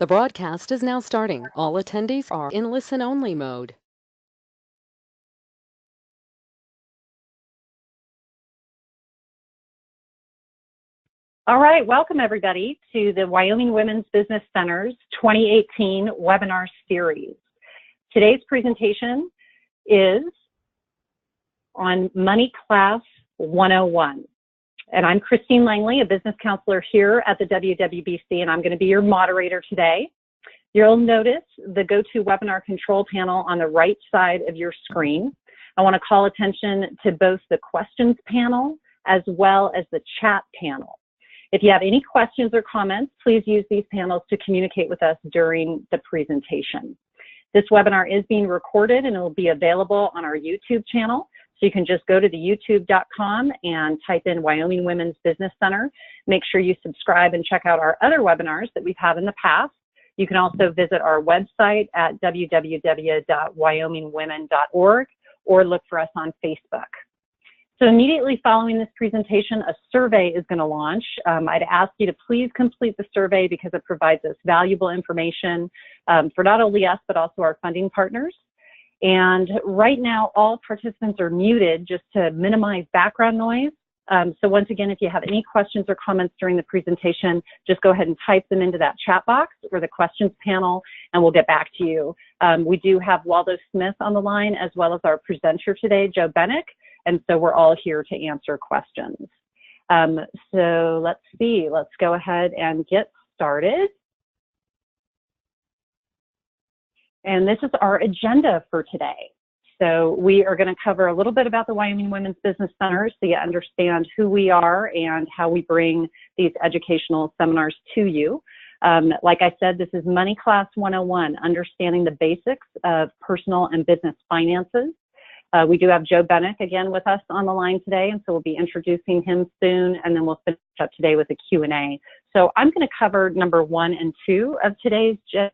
The broadcast is now starting. All attendees are in listen-only mode. All right, welcome everybody to the Wyoming Women's Business Center's 2018 webinar series. Today's presentation is on Money Class 101. And I'm Christine Langley, a business counselor here at the WWBC, and I'm going to be your moderator today. You'll notice the GoToWebinar control panel on the right side of your screen. I want to call attention to both the questions panel as well as the chat panel. If you have any questions or comments, please use these panels to communicate with us during the presentation. This webinar is being recorded and it will be available on our YouTube channel. So you can just go to the youtube.com and type in Wyoming Women's Business Center. Make sure you subscribe and check out our other webinars that we've had in the past. You can also visit our website at www.wyomingwomen.org or look for us on Facebook. So immediately following this presentation, a survey is going to launch. I'd ask you to please complete the survey because it provides us valuable information for not only us, but also our funding partners. And right now, all participants are muted just to minimize background noise. So once again, if you have any questions or comments during the presentation, just go ahead and type them into that chat box or the questions panel, and we'll get back to you. We do have Waldo Smith on the line, as well as our presenter today, Joe Bennick. And so we're all here to answer questions. So let's see, let's go ahead and get started. And this is our agenda for today. So we are going to cover a little bit about the Wyoming Women's Business Center so you understand who we are and how we bring these educational seminars to you. Like I said, this is Money Class 101, understanding the basics of personal and business finances. We do have Joe Bennick again with us on the line today, and so we'll be introducing him soon, and then we'll finish up today with a Q&A. So I'm going to cover number 1 and 2 of today's agenda.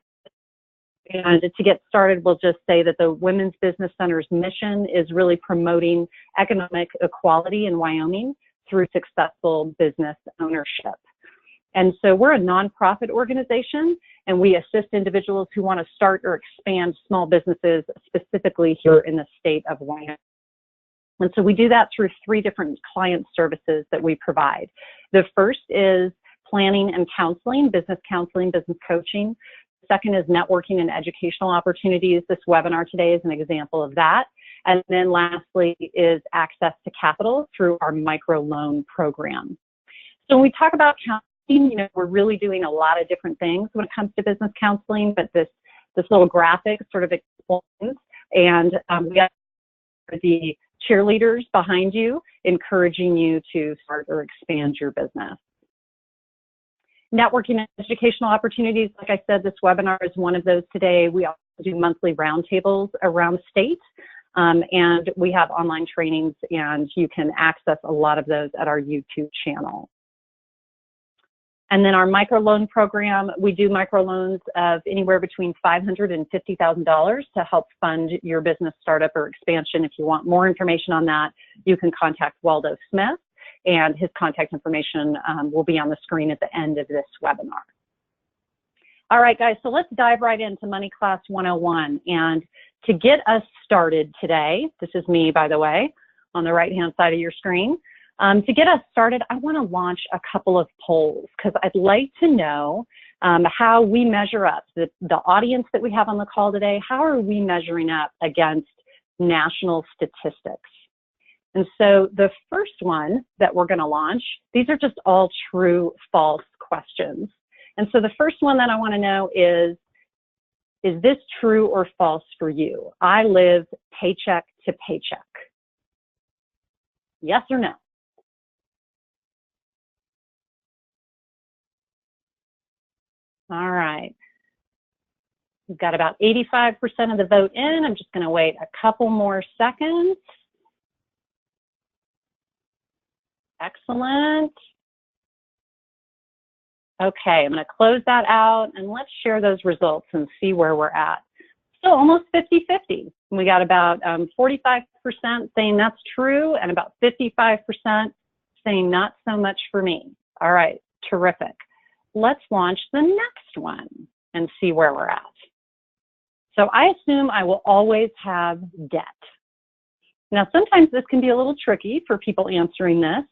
And to get started, we'll just say that the Women's Business Center's mission is really promoting economic equality in Wyoming through successful business ownership. And so we're a nonprofit organization, and we assist individuals who want to start or expand small businesses, specifically here in the state of Wyoming. And so we do that through 3 different client services that we provide. The first is planning and counseling, business coaching. The second is networking and educational opportunities. This webinar today is an example of that. And then lastly is access to capital through our microloan program. So when we talk about counseling, you know, we're really doing a lot of different things when it comes to business counseling, but this little graphic sort of explains, and we have the cheerleaders behind you encouraging you to start or expand your business. Networking and educational opportunities, like I said, this webinar is one of those today. We also do monthly roundtables around the state, and we have online trainings, and you can access a lot of those at our YouTube channel. And then our microloan program, we do microloans of anywhere between $500 and $50,000 to help fund your business startup or expansion. If you want more information on that, you can contact Waldo Smith, and his contact information will be on the screen at the end of this webinar. All right, guys, so let's dive right into Money Class 101. And to get us started today, this is me, by the way, on the right-hand side of your screen. To get us started, I want to launch a couple of polls because I'd like to know how we measure up. The audience that we have on the call today, how are we measuring up against national statistics? And so the first one that we're going to launch, these are just all true, false questions. And so the first one that I want to know is this true or false for you? I live paycheck to paycheck. Yes or no? All right. We've got about 85% of the vote in. I'm just going to wait a couple more seconds. Excellent. Okay, I'm going to close that out and let's share those results and see where we're at. So almost 50-50. We got about 45% saying that's true and about 55% saying not so much for me. All right, terrific. Let's launch the next one. and see where we're at. So I assume I will always have debt. Now, sometimes this can be a little tricky for people answering this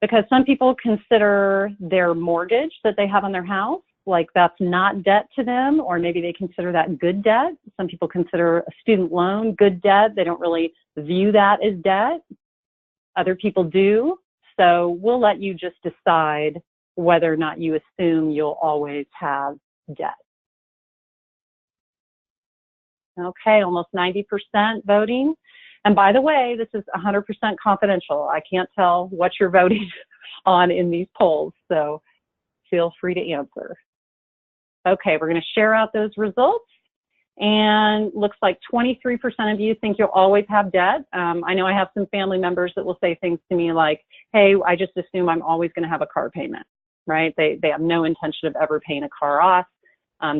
because some people consider their mortgage that they have on their house, like that's not debt to them, or maybe they consider that good debt. Some people consider a student loan good debt. They don't really view that as debt. Other people do. So we'll let you just decide whether or not you assume you'll always have debt. Okay, almost 90% voting. And by the way, this is 100% confidential. I can't tell what you're voting on in these polls, so feel free to answer. Okay, we're going to share out those results. And looks like 23% of you think you'll always have debt. I know I have some family members that will say things to me like, hey, I just assume I'm always going to have a car payment, right? They have no intention of ever paying a car off.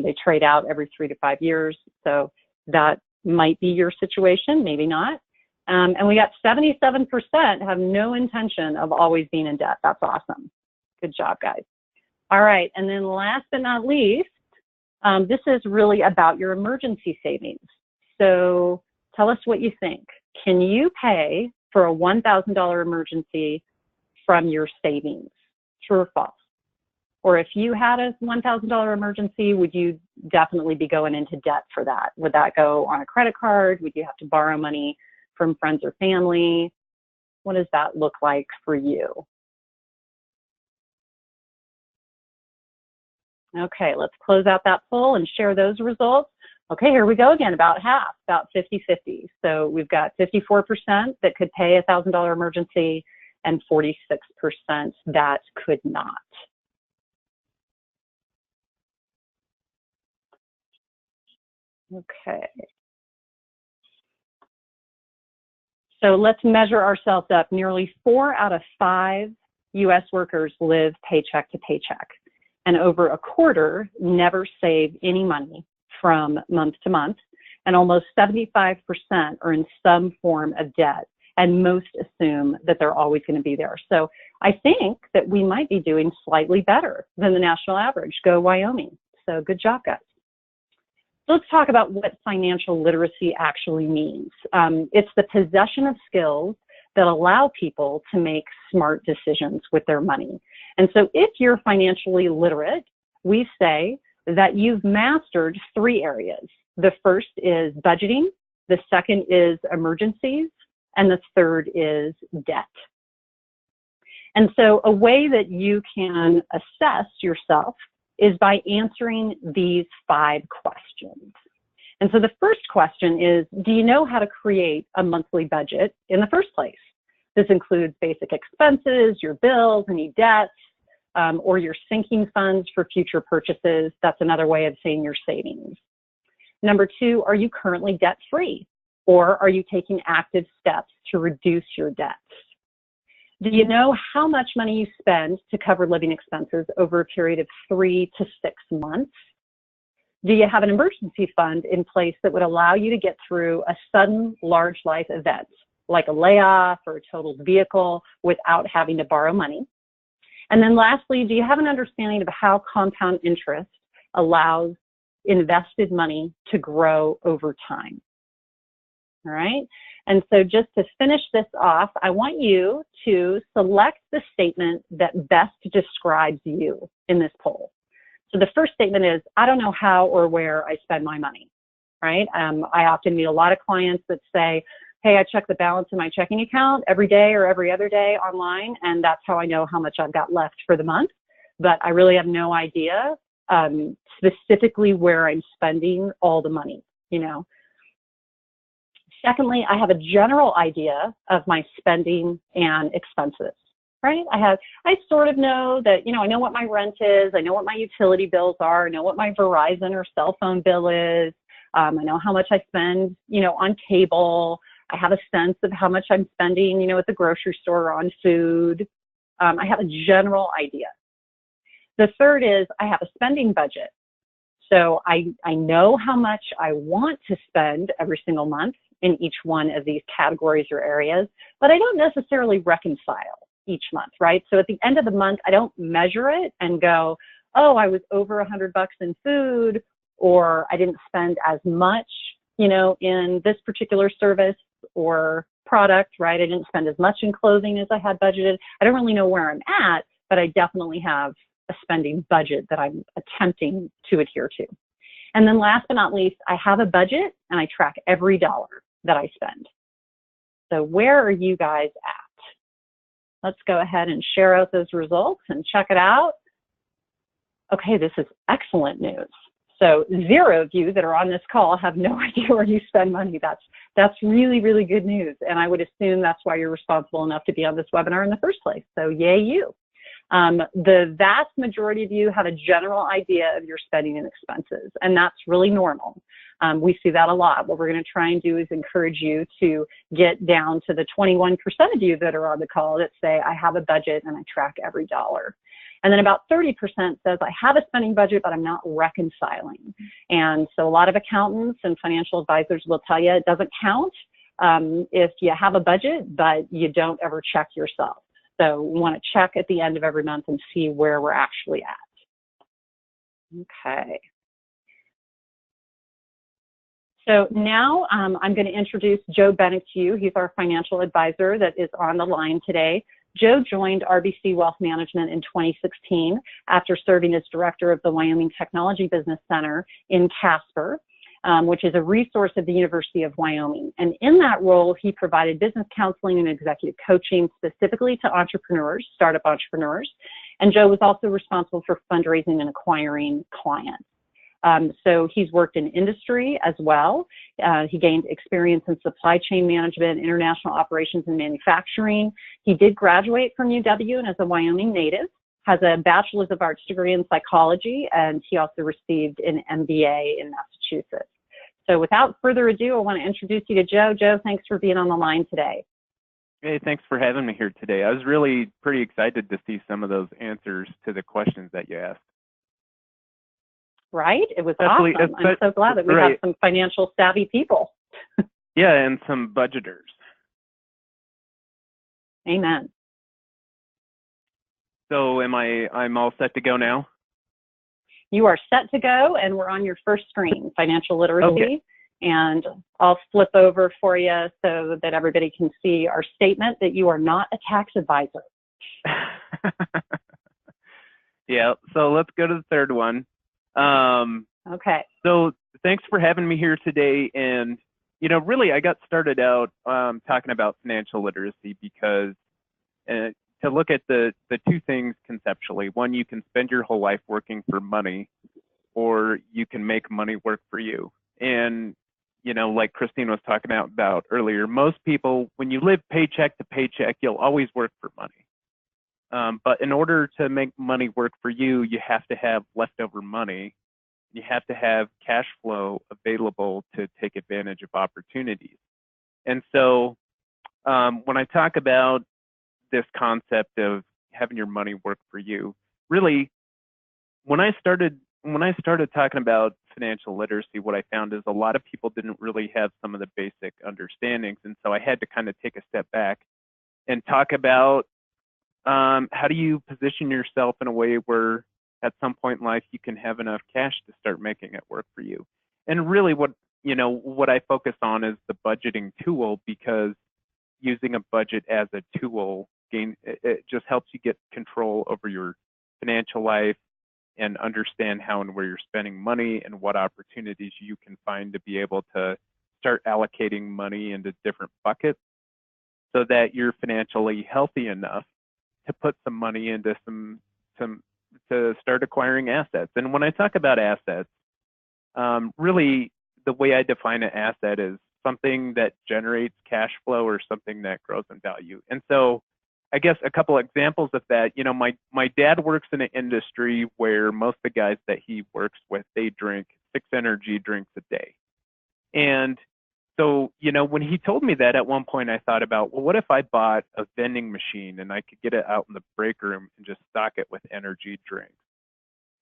They trade out every 3 to 5 years. So that might be your situation, maybe not. And we got 77% have no intention of always being in debt. That's awesome. Good job, guys. All right, and then last but not least, this is really about your emergency savings. So tell us what you think. Can you pay for a $1,000 emergency from your savings? True or false? Or if you had a $1,000 emergency, would you definitely be going into debt for that? Would that go on a credit card? Would you have to borrow money from friends or family? What does that look like for you? Okay, let's close out that poll and share those results. Okay, here we go again, about half, about 50-50. So we've got 54% that could pay a $1,000 emergency and 46% that could not. Okay. So let's measure ourselves up. Nearly 4 out of 5 U.S. workers live paycheck to paycheck, and over a quarter never save any money from month to month, and almost 75% are in some form of debt, and most assume that they're always going to be there. So I think that we might be doing slightly better than the national average. Go Wyoming. So good job, guys. So let's talk about what financial literacy actually means. It's the possession of skills that allow people to make smart decisions with their money. And so if you're financially literate, we say that you've mastered 3 areas. The first is budgeting, the second is emergencies, and the third is debt. And so a way that you can assess yourself is by answering these 5 questions. And so the first question is, do you know how to create a monthly budget in the first place? This includes basic expenses, your bills, any debts, or your sinking funds for future purchases. That's another way of saying your savings. Number 2, are you currently debt-free? Or are you taking active steps to reduce your debts? Do you know how much money you spend to cover living expenses over a period of 3 to 6 months? Do you have an emergency fund in place that would allow you to get through a sudden large life event, like a layoff or a totaled vehicle, without having to borrow money? And then lastly, do you have an understanding of how compound interest allows invested money to grow over time? All right. And so just to finish this off, I want you to select the statement that best describes you in this poll. So the first statement is, I don't know how or where I spend my money, right? I often meet a lot of clients that say, hey, I check the balance in my checking account every day or every other day online, and that's how I know how much I've got left for the month. But I really have no idea specifically where I'm spending all the money, you know. Secondly, I have a general idea of my spending and expenses, right? I sort of know that, you know, I know what my rent is, I know what my utility bills are, I know what my Verizon or cell phone bill is, I know how much I spend, you know, on cable. I have a sense of how much I'm spending, you know, at the grocery store on food. I have a general idea. The third is I have a spending budget. So I know how much I want to spend every single month in each one of these categories or areas, but I don't necessarily reconcile each month, right? So at the end of the month, I don't measure it and go, oh, I was over $100 in food, or I didn't spend as much, in this particular service or product, right? I didn't spend as much in clothing as I had budgeted. I don't really know where I'm at, but I definitely have a spending budget that I'm attempting to adhere to. And then last but not least, I have a budget and I track every dollar that I spend. So where are you guys at? Let's go ahead and share out those results and check it out. Okay, this is excellent news. So 0 of you that are on this call have no idea where you spend money. That's really, really good news. And I would assume that's why you're responsible enough to be on this webinar in the first place. So yay you. The vast majority of you have a general idea of your spending and expenses, and that's really normal. We see that a lot. What we're going to try and do is encourage you to get down to the 21% of you that are on the call that say, I have a budget and I track every dollar. And then about 30% says, I have a spending budget, but I'm not reconciling. And so a lot of accountants and financial advisors will tell you it doesn't count if you have a budget, but you don't ever check yourself. So we want to check at the end of every month and see where we're actually at. Okay. So now I'm going to introduce Joe Bennick to you. He's our financial advisor that is on the line today. Joe joined RBC Wealth Management in 2016 after serving as director of the Wyoming Technology Business Center in Casper, which is a resource of the University of Wyoming. And in that role, he provided business counseling and executive coaching specifically to entrepreneurs, startup entrepreneurs. And Joe was also responsible for fundraising and acquiring clients. So he's worked in industry as well. He gained experience in supply chain management, international operations, and manufacturing. He did graduate from UW and is a Wyoming native, has a Bachelor of Arts degree in psychology, and he also received an MBA in Massachusetts. So without further ado, I want to introduce you to Joe. Joe, thanks for being on the line today. Hey, thanks for having me here today. I was really pretty excited to see some of those answers to the questions that you asked. Right? It was awesome. I'm so glad that we have some financial savvy people. Yeah, and some budgeters. Amen. So I'm all set to go now? You are set to go, and we're on your first screen, financial literacy. Okay. And I'll flip over for you so that everybody can see our statement that you are not a tax advisor. Yeah, so let's go to the third one. Okay. So thanks for having me here today. And, really I got started out talking about financial literacy because to look at the two things conceptually. One, you can spend your whole life working for money, or you can make money work for you. And, like Christine was talking about earlier, most people, when you live paycheck to paycheck, you'll always work for money. But in order to make money work for you, you have to have leftover money. You have to have cash flow available to take advantage of opportunities. And so when I talk about this concept of having your money work for you, really, when I started talking about financial literacy, what I found is a lot of people didn't really have some of the basic understandings. And so I had to kind of take a step back and talk about how do you position yourself in a way where at some point in life you can have enough cash to start making it work for you. And really what I focus on is the budgeting tool, because using a budget as a tool it just helps you get control over your financial life and understand how and where you're spending money and what opportunities you can find to be able to start allocating money into different buckets so that you're financially healthy enough to put some money into to start acquiring assets. And when I talk about assets, really the way I define an asset is something that generates cash flow or something that grows in value. And so I guess a couple examples of that, my dad works in an industry where most of the guys that he works with, they drink 6 energy drinks a day. And so, when he told me that, at one point I thought about, well, what if I bought a vending machine and I could get it out in the break room and just stock it with energy drinks?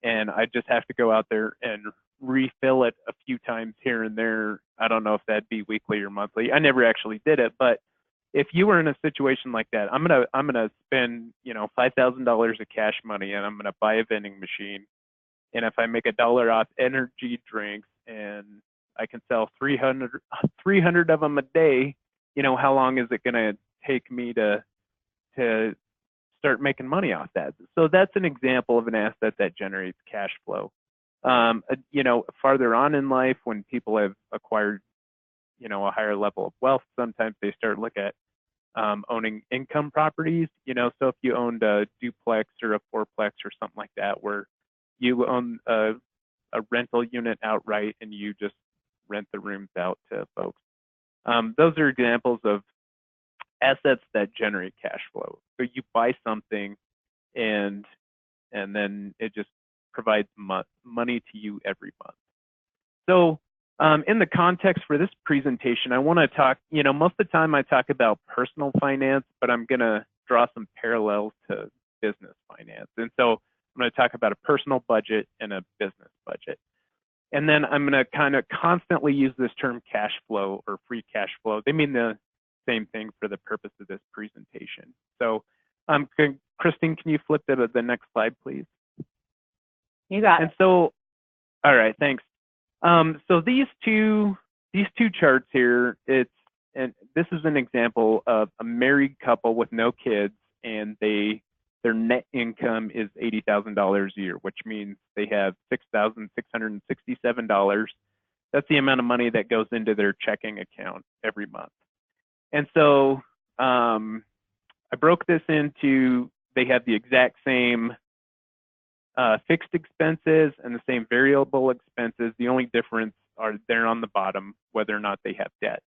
And I just have to go out there and refill it a few times here and there. I don't know if that'd be weekly or monthly. I never actually did it, but if you were in a situation like that, I'm gonna spend $5,000 of cash money and I'm gonna buy a vending machine And if I make $1 off energy drinks and I can sell 300 of them a day, you know, how long is it going to take me to start making money off that? So that's an example of an asset that generates cash flow. You know, farther on in life, when people have acquired, you know, a higher level of wealth, sometimes they start look at owning income properties. You know, so if you owned a duplex or a fourplex or something like that, where you own a rental unit outright and you just rent the rooms out to folks. Those are examples of assets that generate cash flow. So you buy something and then it just provides money to you every month. So in the context for this presentation, I want to talk, you know, most of the time I talk about personal finance, but I'm going to draw some parallels to business finance. And so I'm going to talk about a personal budget and a business budget. And then I'm going to kind of constantly use this term cash flow or free cash flow. They mean the same thing for the purpose of this presentation. So Christine, can you flip to the next slide, please? You got it. And so, all right, thanks. So these two charts here, and this is an example of a married couple with no kids, and their net income is $80,000 a year, which means they have $6,667. That's the amount of money that goes into their checking account every month. And so I broke this into, they have the exact same fixed expenses and the same variable expenses. The only difference are they're on the bottom, whether or not they have debt.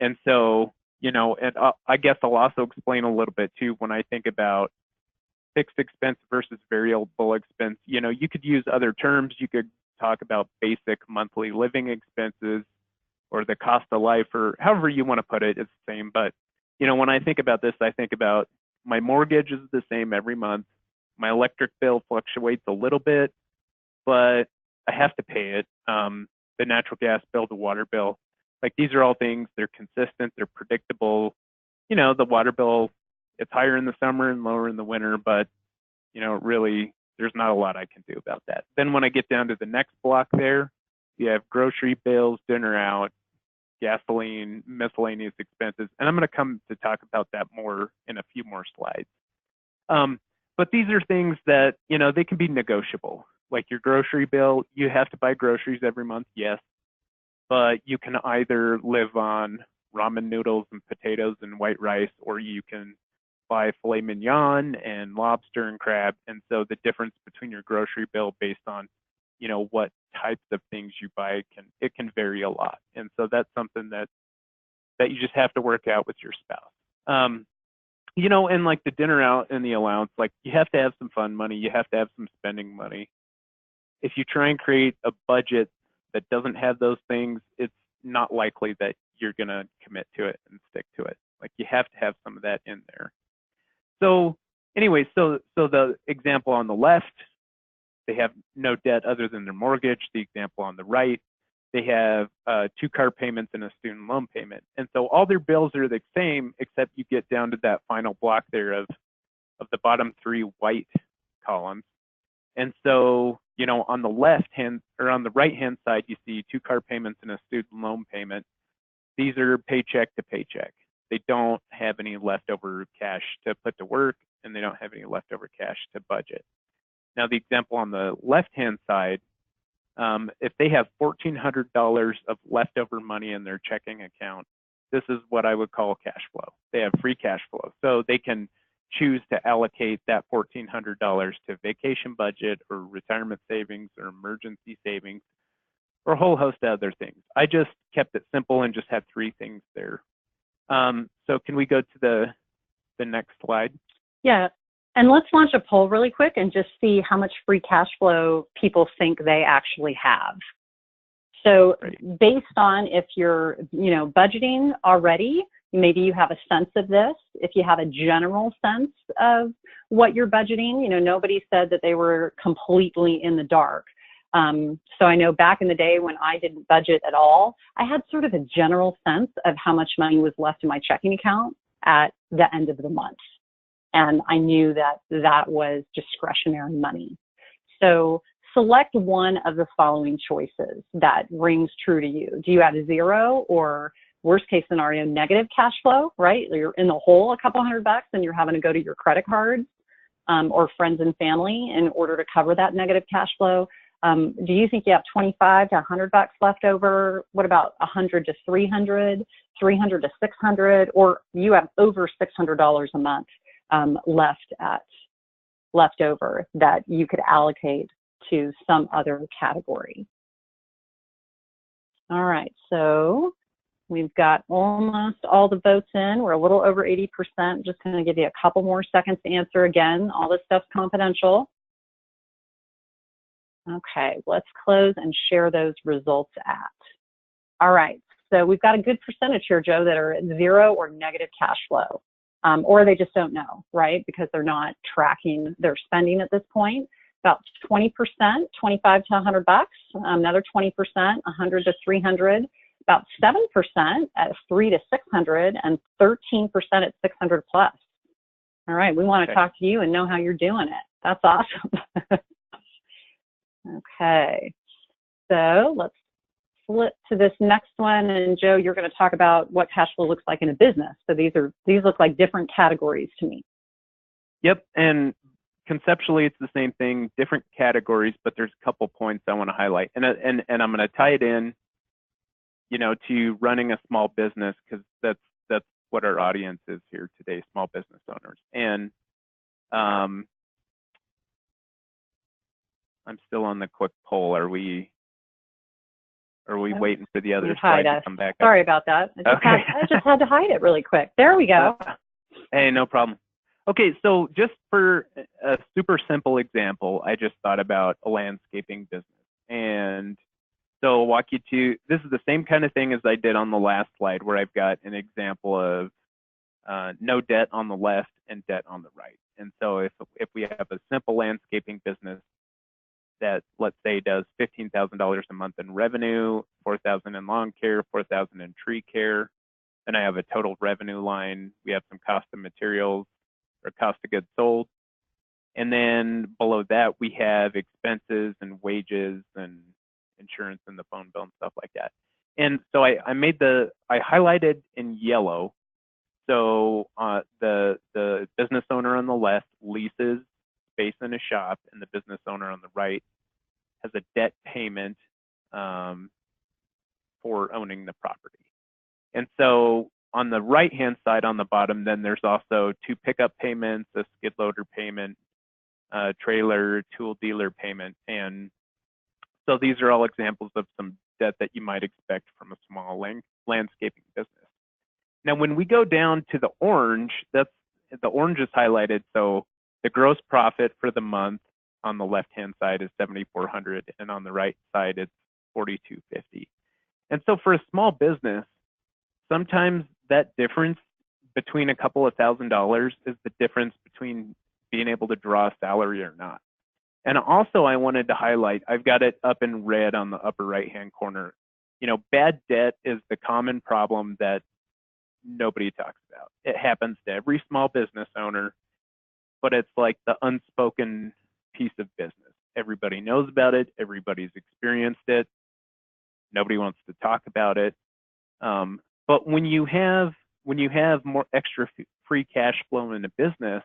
And so, you know, and I guess I'll also explain a little bit too, when I think about fixed expense versus variable expense, you know, you could use other terms. You could talk about basic monthly living expenses or the cost of life, or however you want to put it, it's the same. But, you know, when I think about this, I think about my mortgage is the same every month. My electric bill fluctuates a little bit, but I have to pay it. The natural gas bill, the water bill, like these are all things, they're consistent, they're predictable. You know, the water bill, it's higher in the summer and lower in the winter, but, you know, really, there's not a lot I can do about that. Then when I get down to the next block there, you have grocery bills, dinner out, gasoline, miscellaneous expenses, and I'm going to come to talk about that more in a few more slides. But these are things that, you know, they can be negotiable. Like your grocery bill, you have to buy groceries every month, yes, but you can either live on ramen noodles and potatoes and white rice, or you can buy filet mignon and lobster and crab. And so the difference between your grocery bill based on, you know, what types of things you buy can vary a lot. And so that's something that you just have to work out with your spouse. You know, and like the dinner out and the allowance, like you have to have some fun money, you have to have some spending money. If you try and create a budget that doesn't have those things, it's not likely that you're going to commit to it and stick to it. Like you have to have some of that in there. So anyway, so the example on the left, they have no debt other than their mortgage. The example on the right, they have 2 car payments and a student loan payment. And so all their bills are the same, except you get down to that final block there of the bottom 3 white columns. And so, you know, on the left hand or on the right hand side, you see 2 car payments and a student loan payment. These are paycheck to paycheck. They don't have any leftover cash to put to work, and they don't have any leftover cash to budget. Now, the example on the left-hand side, if they have $1,400 of leftover money in their checking account, this is what I would call cash flow. They have free cash flow. So they can choose to allocate that $1,400 to vacation budget or retirement savings or emergency savings or a whole host of other things. I just kept it simple and just had 3 things there. So can we go to the next slide? Yeah. And let's launch a poll really quick and just see how much free cash flow people think they actually have. So based on if you're, you know, budgeting already, maybe you have a sense of this. If you have a general sense of what you're budgeting, you know, nobody said that they were completely in the dark. So I know back in the day when I didn't budget at all, I had sort of a general sense of how much money was left in my checking account at the end of the month. And I knew that that was discretionary money. So select one of the following choices that rings true to you. Do you have 0 or worst case scenario, negative cash flow, right? You're in the hole a couple $100 and you're having to go to your credit cards or friends and family in order to cover that negative cash flow. Do you think you have 25 to $100 left over? What about 100 to 300, 300 to 600, or you have over $600 a month left over that you could allocate to some other category? All right, so we've got almost all the votes in. We're a little over 80%. Just going to give you a couple more seconds to answer. Again, all this stuff's confidential. Okay, let's close and share those results at. All right, so we've got a good percentage here, Joe, that are at 0 or negative cash flow, or they just don't know, right? Because they're not tracking their spending at this point. About 20%, 25 to $100, another 20%, 100 to 300, about 7% at 3 to 600, and 13% at 600 plus. All right, we want to talk to you and know how you're doing it. That's awesome. Okay, so let's flip to this next one, and Joe, you're going to talk about what cash flow looks like in a business. So these look like different categories to me. Yep, and conceptually it's the same thing, different categories, but there's a couple points I want to highlight, and I'm going to tie it in, you know, to running a small business, because that's what our audience is here today, small business owners. And I'm still on the quick poll. Are we waiting for the other slide to come back up? Sorry about that. I just had to hide it really quick. There we go. Hey, no problem. Okay, so just for a super simple example, I just thought about a landscaping business. And so I'll walk you to, this is the same kind of thing as I did on the last slide, where I've got an example of no debt on the left and debt on the right. And so if we have a simple landscaping business that, let's say, does $15,000 a month in revenue, $4,000 in lawn care, $4,000 in tree care, then I have a total revenue line. We have some cost of materials or cost of goods sold. And then below that, we have expenses and wages and insurance and the phone bill and stuff like that. And so I highlighted in yellow. So the business owner on the left leases space in a shop, and the business owner on the right has a debt payment for owning the property. And so on the right-hand side on the bottom, then there's also 2 pickup payments, a skid loader payment, trailer, tool dealer payment. And so these are all examples of some debt that you might expect from a small landscaping business. Now, when we go down to the orange, the orange is highlighted. So the gross profit for the month on the left-hand side is $7,400, and on the right side it's $4,250. And so for a small business, sometimes that difference between a couple of $1,000s is the difference between being able to draw a salary or not. And also I wanted to highlight, I've got it up in red on the upper right-hand corner. You know, bad debt is the common problem that nobody talks about. It happens to every small business owner, but it's like the unspoken piece of business. Everybody knows about it. Everybody's experienced it. Nobody wants to talk about it. But when you have more extra free cash flow in a business,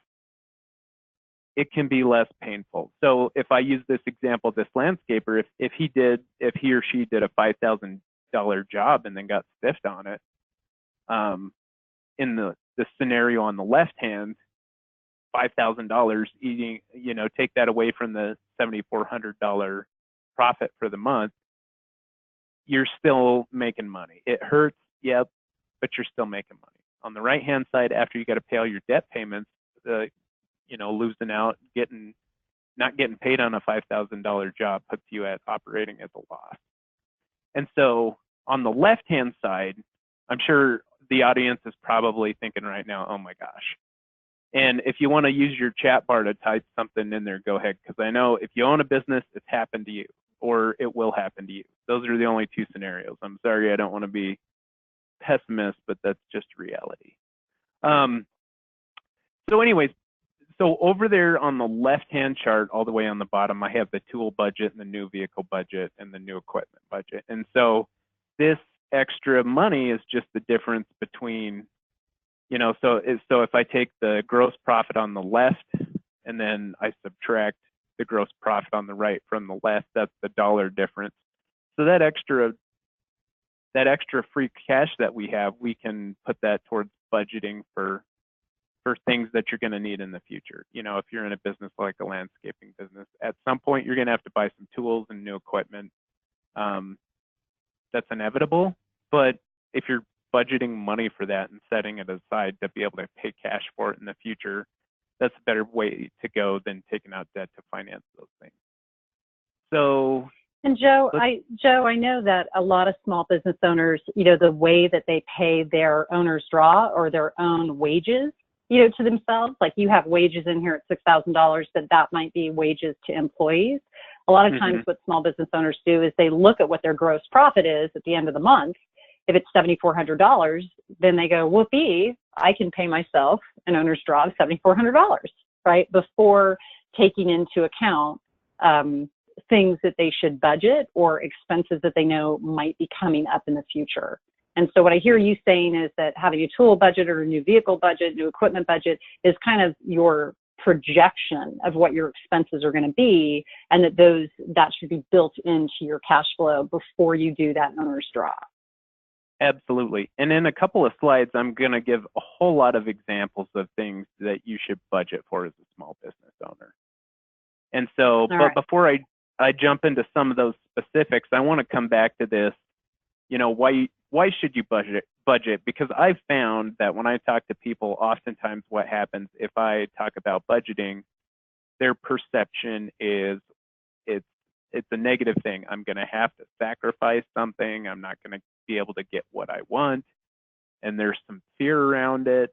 it can be less painful. So if I use this example, this landscaper, if he or she did a $5,000 job and then got stiffed on it, in the scenario on the left hand, $5,000 eating, you know, take that away from the $7,400 profit for the month, you're still making money. It hurts, yep, but you're still making money. On the right hand side, after you got to pay all your debt payments, you know, losing out, not getting paid on a $5,000 job puts you at operating at a loss. And so on the left hand side, I'm sure the audience is probably thinking right now, oh my gosh. And if you want to use your chat bar to type something in there, go ahead, because I know if you own a business, it's happened to you, or it will happen to you. Those are the only 2 scenarios. I'm sorry, I don't want to be pessimist, but that's just reality. So anyways, So over there on the left-hand chart, all the way on the bottom, I have the tool budget and the new vehicle budget and the new equipment budget. And so this extra money is just the difference between, so if I take the gross profit on the left and then I subtract the gross profit on the right from the left, that's the dollar difference. So that extra free cash that we have, we can put that towards budgeting for things that you're going to need in the future. If you're in a business like a landscaping business, at some point you're going to have to buy some tools and new equipment. That's inevitable. But if you're budgeting money for that and setting it aside to be able to pay cash for it in the future, that's a better way to go than taking out debt to finance those things. So, and Joe, I know that a lot of small business owners, the way that they pay their owner's draw or their own wages, to themselves, like you have wages in here at $6,000, that might be wages to employees. A lot of times what small business owners do is they look at what their gross profit is at the end of the month. If it's $7,400, then they go, whoopee, I can pay myself an owner's draw of $7,400, right? Before taking into account things that they should budget or expenses that they know might be coming up in the future. And so what I hear you saying is that having a tool budget or a new vehicle budget, new equipment budget is kind of your projection of what your expenses are going to be, and that should be built into your cash flow before you do that owner's draw. Absolutely. And in a couple of slides, I'm going to give a whole lot of examples of things that you should budget for as a small business owner. And so, before I jump into some of those specifics, I want to come back to this, why should you budget? Because I've found that when I talk to people, oftentimes what happens if I talk about budgeting, their perception is it's a negative thing. I'm going to have to sacrifice something. I'm not going to be able to get what I want. And there's some fear around it.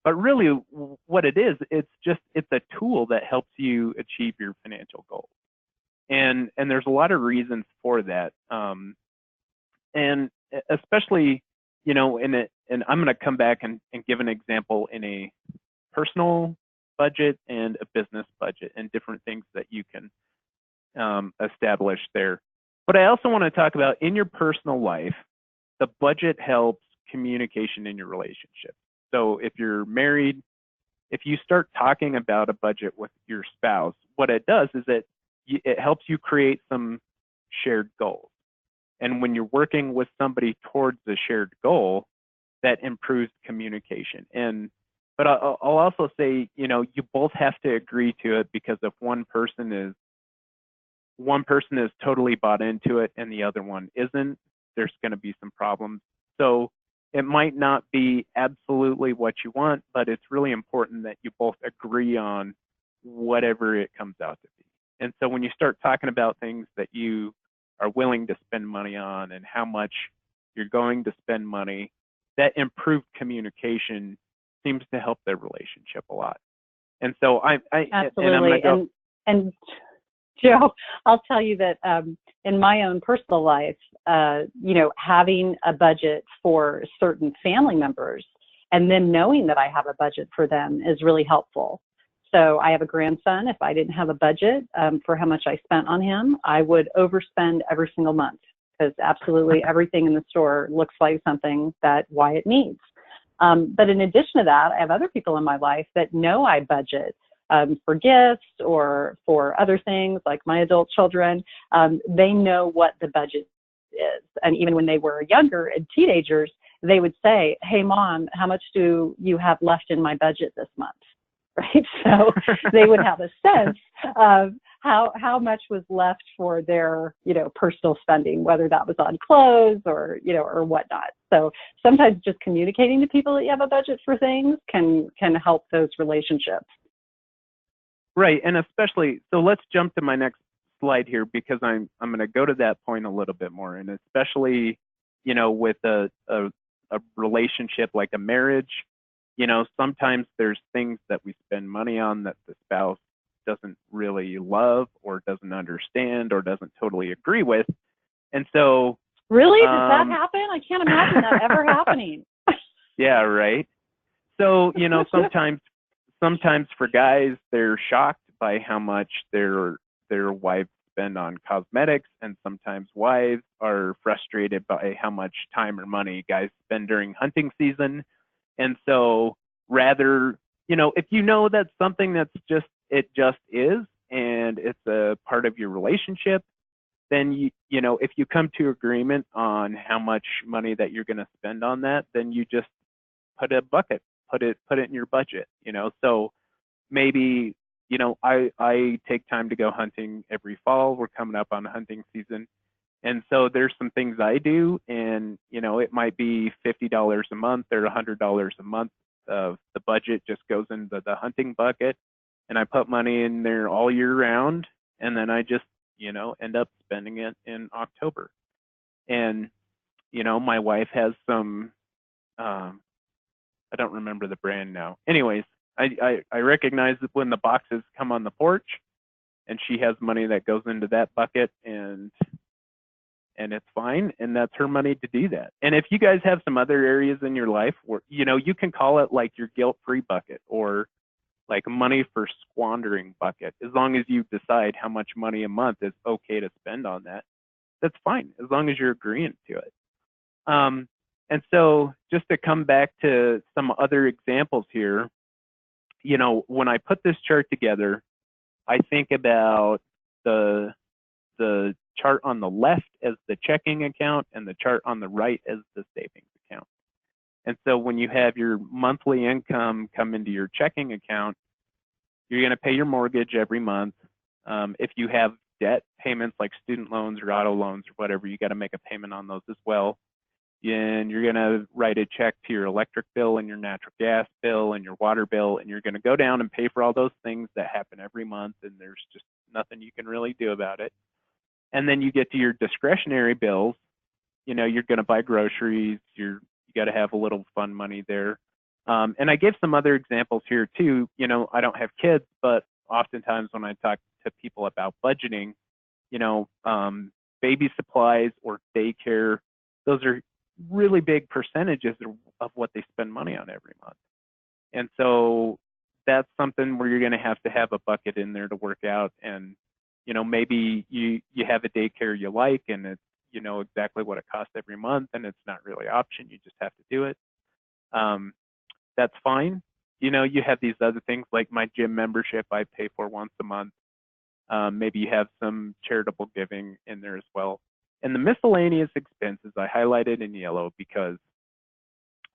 But really what it is, it's a tool that helps you achieve your financial goals. And there's a lot of reasons for that. And especially, and I'm going to come back and give an example in a personal budget and a business budget and different things that you can establish there. But I also want to talk about in your personal life, the budget helps communication in your relationship. So if you're married, if you start talking about a budget with your spouse, what it does is it helps you create some shared goals. And when you're working with somebody towards a shared goal, that improves communication. But I'll also say, you both have to agree to it, because if one person is totally bought into it and the other one isn't, there's going to be some problems. So it might not be absolutely what you want, but it's really important that you both agree on whatever it comes out to be. And so when you start talking about things that you are willing to spend money on and how much you're going to spend money, that improved communication seems to help their relationship a lot. And so absolutely. And Joe, I'll tell you that in my own personal life, having a budget for certain family members and then knowing that I have a budget for them is really helpful. So I have a grandson. If I didn't have a budget for how much I spent on him, I would overspend every single month, because absolutely everything in the store looks like something that Wyatt needs. But in addition to that, I have other people in my life that know I budget for gifts or for other things like my adult children. They know what the budget is. And even when they were younger and teenagers, they would say, "Hey, Mom, how much do you have left in my budget this month?" Right? So they would have a sense of how much was left for their, personal spending, whether that was on clothes or, or whatnot. So sometimes just communicating to people that you have a budget for things can help those relationships. Right. And especially, so let's jump to my next slide here, because I'm going to go to that point a little bit more. And especially, with a relationship like a marriage, sometimes there's things that we spend money on that the spouse doesn't really love or doesn't understand or doesn't totally agree with. And so... Really? Does that happen? I can't imagine that ever happening. Yeah, right. So, sometimes for guys, they're shocked by how much their wives spend on cosmetics, and sometimes wives are frustrated by how much time or money guys spend during hunting season. And so rather, if you know that's something that's it just is, and it's a part of your relationship, then if you come to agreement on how much money that you're going to spend on that, then you just put it in your budget. So maybe I take time to go hunting every fall. We're coming up on hunting season, and so there's some things I do, and it might be $50 a month or $100 a month of the budget just goes into the hunting bucket, and I put money in there all year round, and then I just end up spending it in October. And my wife has some I don't remember the brand now. Anyways, I recognize that when the boxes come on the porch, and she has money that goes into that bucket, and it's fine, and that's her money to do that. And if you guys have some other areas in your life where you can call it like your guilt-free bucket, or like money for squandering bucket, as long as you decide how much money a month is okay to spend on that, that's fine, as long as you're agreeing to it. And so just to come back to some other examples here, when I put this chart together, I think about the chart on the left as the checking account and the chart on the right as the savings account. And so when you have your monthly income come into your checking account, you're going to pay your mortgage every month. If you have debt payments like student loans or auto loans or whatever, you got to make a payment on those as well. And you're going to write a check to your electric bill and your natural gas bill and your water bill, and you're going to go down and pay for all those things that happen every month, and there's just nothing you can really do about it. And then you get to your discretionary bills. You're going to buy groceries. You got to have a little fun money there. And I gave some other examples here too. I don't have kids, but oftentimes when I talk to people about budgeting, baby supplies or daycare, those are really big percentages of what they spend money on every month. And so that's something where you're going to have a bucket in there to work out. And maybe you have a daycare you like, and it's exactly what it costs every month, and it's not really an option, you just have to do it. That's fine. You have these other things like my gym membership I pay for once a month. Maybe you have some charitable giving in there as well. And the miscellaneous expenses I highlighted in yellow because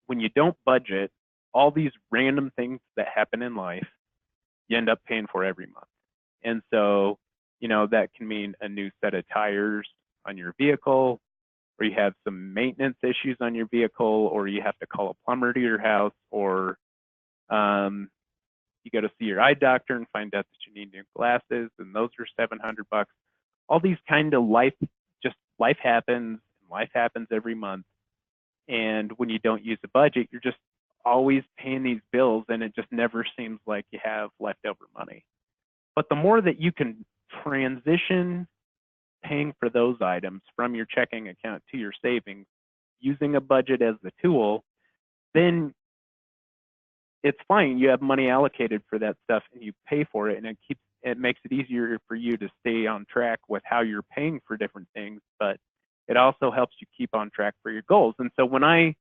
when you don't budget, all these random things that happen in life, you end up paying for every month. And so, that can mean a new set of tires on your vehicle, or you have some maintenance issues on your vehicle, or you have to call a plumber to your house, or you go to see your eye doctor and find out that you need new glasses, and those are $700. All these kind of life happens, and life happens every month. And when you don't use a budget, you're just always paying these bills, and it just never seems like you have leftover money. But the more that you can transition paying for those items from your checking account to your savings, using a budget as the tool, then it's fine. You have money allocated for that stuff, and you pay for it, and it makes it easier for you to stay on track with how you're paying for different things, but it also helps you keep on track for your goals. And so when I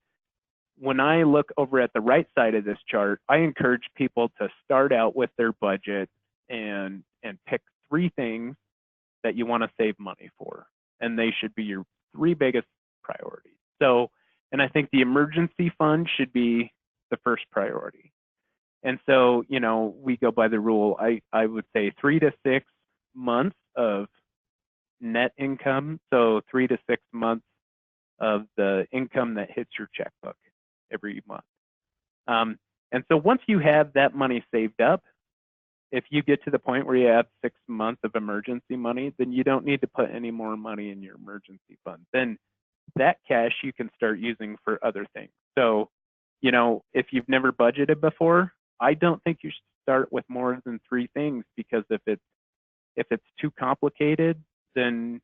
look over at the right side of this chart, I encourage people to start out with their budget and pick 3 things that you want to save money for, and they should be your 3 biggest priorities. So, and I think the emergency fund should be the first priority. And so, we go by the rule, I would say 3 to 6 months of net income. So 3 to 6 months of the income that hits your checkbook every month. And so once you have that money saved up, if you get to the point where you have 6 months of emergency money, then you don't need to put any more money in your emergency fund. Then that cash you can start using for other things. So, if you've never budgeted before, I don't think you should start with more than 3 things, because if it's too complicated, then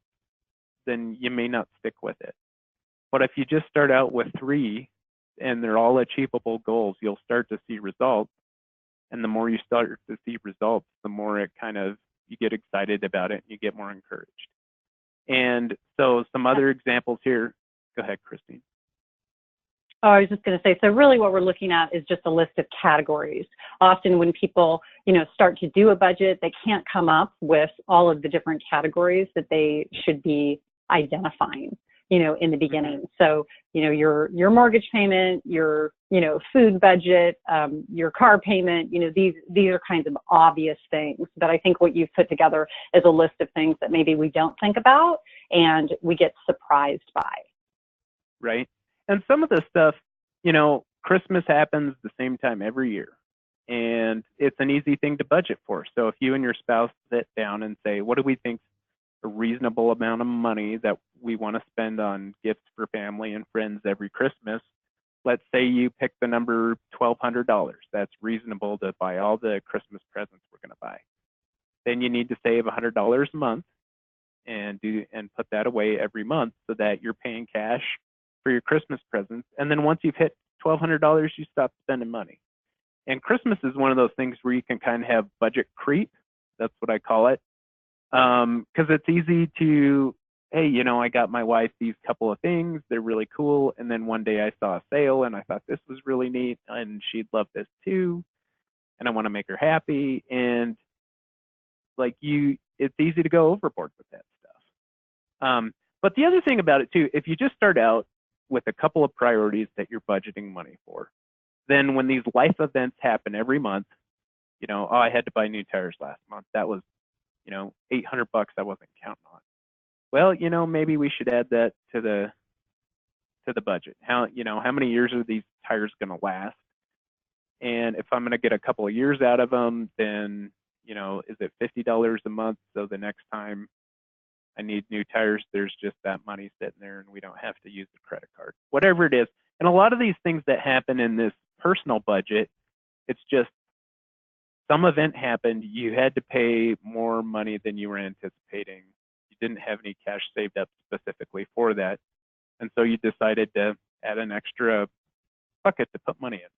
you may not stick with it. But if you just start out with 3 and they're all achievable goals, you'll start to see results. And the more you start to see results, the more it kind of, you get excited about it and you get more encouraged. And so some other examples here. Go ahead, Christine. Oh, I was just going to say, so really what we're looking at is just a list of categories. Often when people, start to do a budget, they can't come up with all of the different categories that they should be identifying, in the beginning. So, your mortgage payment, your, food budget, your car payment, these are kinds of obvious things. But I think what you've put together is a list of things that maybe we don't think about and we get surprised by. Right. And some of the stuff, Christmas happens the same time every year, and it's an easy thing to budget for. So if you and your spouse sit down and say, what do we think a reasonable amount of money that we want to spend on gifts for family and friends every Christmas? Let's say you pick the number $1,200. That's reasonable to buy all the Christmas presents we're going to buy. Then you need to save $100 a month and put that away every month so that you're paying cash for your Christmas presents. And then once you've hit $1,200, you stop spending money. And Christmas is one of those things where you can kind of have budget creep. That's what I call it. Because it's easy to, hey, I got my wife these couple of things. They're really cool. And then one day I saw a sale and I thought this was really neat and she'd love this too. And I want to make her happy. And it's easy to go overboard with that stuff. But the other thing about it too, if you just start out with a couple of priorities that you're budgeting money for, then when these life events happen every month, I had to buy new tires last month. That was, $800 I wasn't counting on. Well, maybe we should add that to the budget. How many years are these tires going to last? And if I'm going to get a couple of years out of them, then, is it $50 a month? So the next time I need new tires, there's just that money sitting there and we don't have to use the credit card, whatever it is. And a lot of these things that happen in this personal budget, it's just some event happened, you had to pay more money than you were anticipating. You didn't have any cash saved up specifically for that. And so you decided to add an extra bucket to put money in.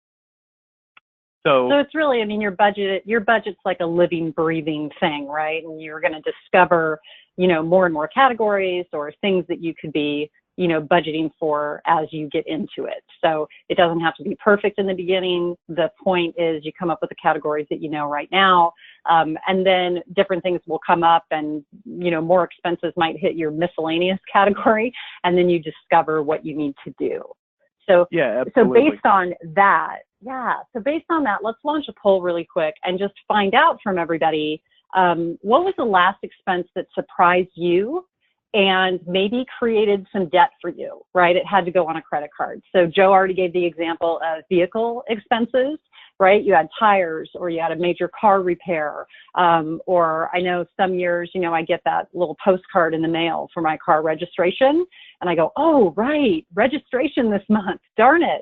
So it's really, your budget's like a living, breathing thing, right? And you're going to discover, more and more categories or things that you could be, budgeting for as you get into it. So it doesn't have to be perfect in the beginning. The point is you come up with the categories that you know right now, and then different things will come up and, more expenses might hit your miscellaneous category, and then you discover what you need to do. So, yeah, so absolutely. based on that, let's launch a poll really quick and just find out from everybody, what was the last expense that surprised you and maybe created some debt for you, right? It had to go on a credit card. So Joe already gave the example of vehicle expenses, right? You had tires or you had a major car repair. Or I know some years, I get that little postcard in the mail for my car registration. And I go, oh, right, registration this month, darn it.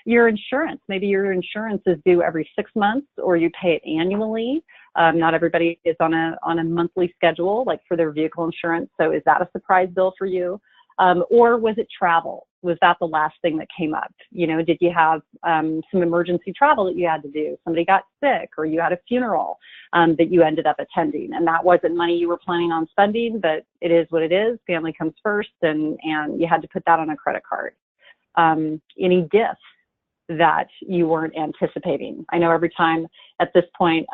Your insurance, maybe your insurance is due every 6 months or you pay it annually. Not everybody is on a monthly schedule, like for their vehicle insurance. So is that a surprise bill for you? Or was it travel? Was that the last thing that came up? Did you have some emergency travel that you had to do? Somebody got sick or you had a funeral that you ended up attending, and that wasn't money you were planning on spending, but it is what it is. Family comes first, and you had to put that on a credit card. Any gifts that you weren't anticipating? I know every time at this point,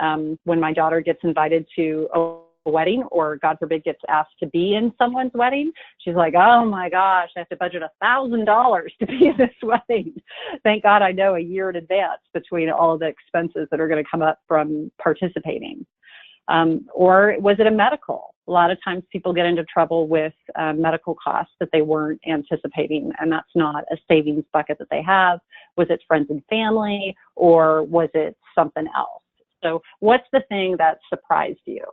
when my daughter gets invited to a wedding or God forbid gets asked to be in someone's wedding, she's like, oh my gosh, I have to budget $1,000 to be in this wedding. Thank God I know a year in advance between all of the expenses that are going to come up from participating. Or was it a medical? A lot of times people get into trouble with medical costs that they weren't anticipating, and that's not a savings bucket that they have. Was it friends and family, or was it something else? So what's the thing that surprised you?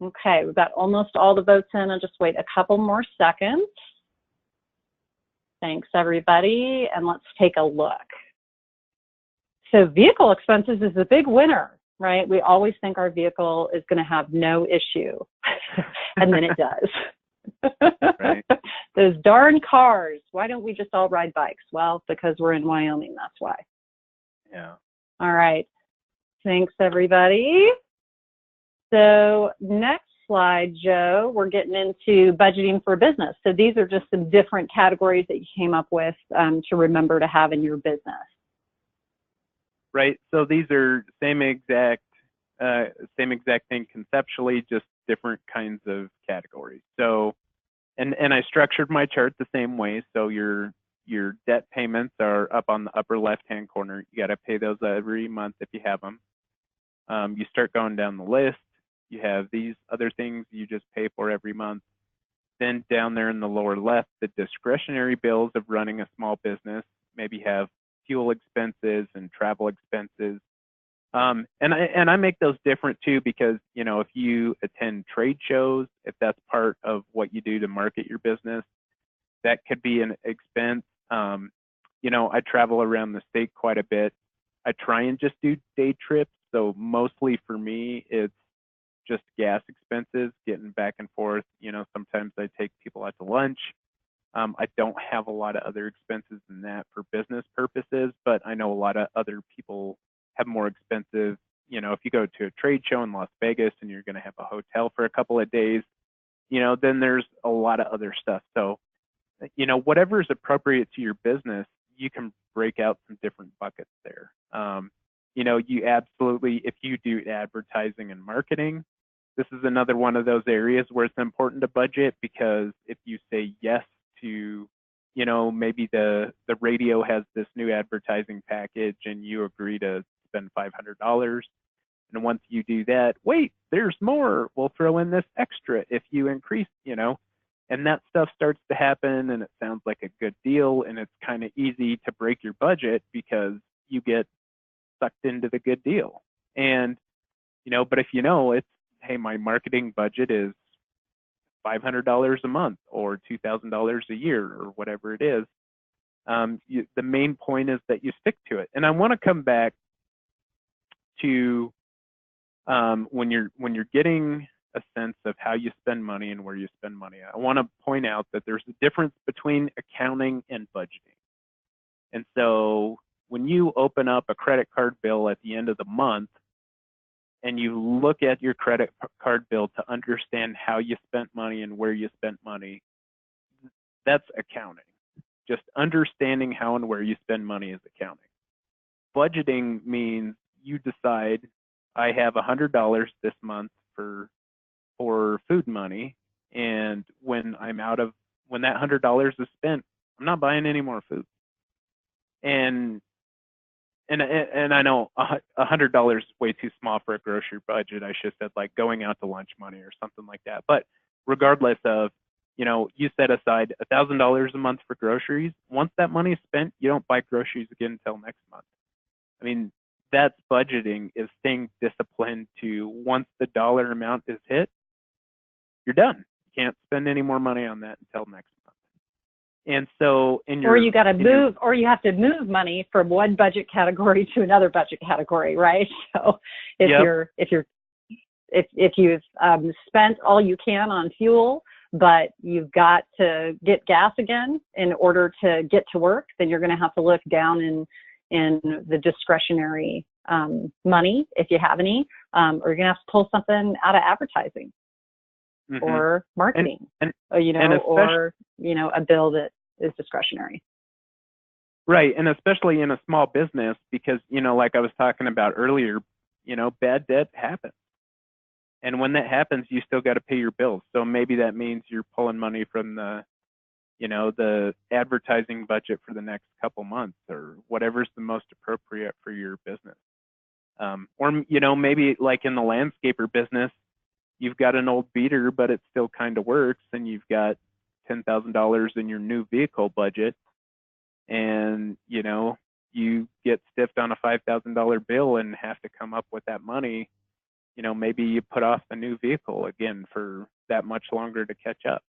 Okay, we've got almost all the votes in. I'll just wait a couple more seconds. Thanks, everybody, and let's take a look. So vehicle expenses is the big winner, right? We always think our vehicle is going to have no issue, and then it does. Right. Those darn cars. Why don't we just all ride bikes? Well, because we're in Wyoming, that's why. Yeah. All right. Thanks, everybody. So next slide, Joe, we're getting into budgeting for business. So these are just some different categories that you came up with to remember to have in your business. Right. So these are same exact thing conceptually, just different kinds of categories. So, and I structured my chart the same way. So your debt payments are up on the upper left-hand corner. You got to pay those every month if you have them. You start going down the list. You have these other things you just pay for every month. Then down there in the lower left, the discretionary bills of running a small business. Maybe have fuel expenses and travel expenses. And I make those different too, because, you know, if you attend trade shows, if that's part of what you do to market your business, that could be an expense. You know, I travel around the state quite a bit. I try and just do day trips. So mostly for me, it's just gas expenses, getting back and forth. You know, sometimes I take people out to lunch. I don't have a lot of other expenses than that for business purposes, but I know a lot of other people have more expensive. You know, if you go to a trade show in Las Vegas and you're going to have a hotel for a couple of days, you know, then there's a lot of other stuff. So, you know, whatever is appropriate to your business, you can break out some different buckets there. You know, you absolutely, if you do advertising and marketing, this is another one of those areas where it's important to budget, because if you say yes to, you know, maybe the radio has this new advertising package and you agree to spend $500, and once you do that, wait, there's more, we'll throw in this extra if you increase, you know, and that stuff starts to happen, and it sounds like a good deal, and it's kind of easy to break your budget because you get sucked into the good deal. And, you know, but if you know it's, hey, my marketing budget is $500 a month or $2,000 a year or whatever it is, the main point is that you stick to it. And I want to come back to when you're getting a sense of how you spend money and where you spend money. I want to point out that there's a difference between accounting and budgeting. And so when you open up a credit card bill at the end of the month and you look at your credit card bill to understand how you spent money and where you spent money, that's accounting. Just understanding how and where you spend money is accounting. Budgeting means you decide, I have $100 this month for food money, and when that $100 is spent, I'm not buying any more food. And I know $100 is way too small for a grocery budget. I should have said like going out to lunch money or something like that. But regardless of, you know, you set aside $1,000 a month for groceries. Once that money is spent, you don't buy groceries again until next month. I mean, that's budgeting, is staying disciplined to, once the dollar amount is hit, you're done. You can't spend any more money on that until next month. And so or you got to move, or you have to move money from one budget category to another budget category, right? So if you've spent all you can on fuel, but you've got to get gas again in order to get to work, then you're going to have to look down in the discretionary money, if you have any, or you're going to have to pull something out of advertising. Mm-hmm. Or marketing, or a bill that is discretionary. Right, and especially in a small business, because, you know, like I was talking about earlier, you know, bad debt happens. And when that happens, you still got to pay your bills. So maybe that means you're pulling money from the advertising budget for the next couple months, or whatever's the most appropriate for your business. Or, you know, maybe like in the landscaper business, you've got an old beater, but it still kind of works, and you've got $10,000 in your new vehicle budget, and, you know, you get stiffed on a $5,000 bill and have to come up with that money. You know, maybe you put off the new vehicle again for that much longer to catch up.